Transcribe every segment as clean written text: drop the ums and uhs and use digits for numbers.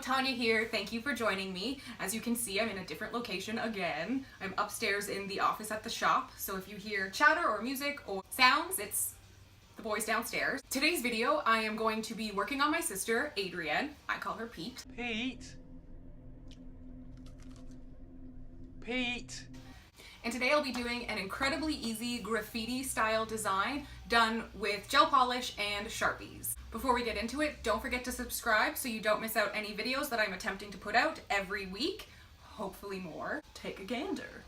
Tanya here. Thank you for joining me. As you can see, I'm in a different location again. I'm upstairs in the office at the shop, so if you hear chatter or music or sounds, it's the boys downstairs. Today's video, I am going to be working on my sister, Adrienne. I call her Pete. Pete! And today I'll be doing an incredibly easy graffiti style design done with gel polish and Sharpies. Before we get into it, don't forget to subscribe so you don't miss out any videos that I'm attempting to put out every week. Hopefully more. Take a gander.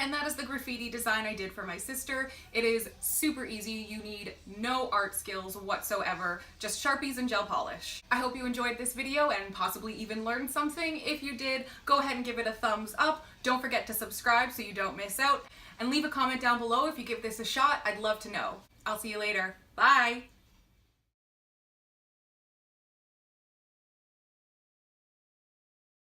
And that is the graffiti design I did for my sister. It is super easy. You need no art skills whatsoever, just Sharpies and gel polish. I hope you enjoyed this video and possibly even learned something. If you did, go ahead and give it a thumbs up. Don't forget to subscribe so you don't miss out. And leave a comment down below if you give this a shot. I'd love to know. I'll see you later. Bye!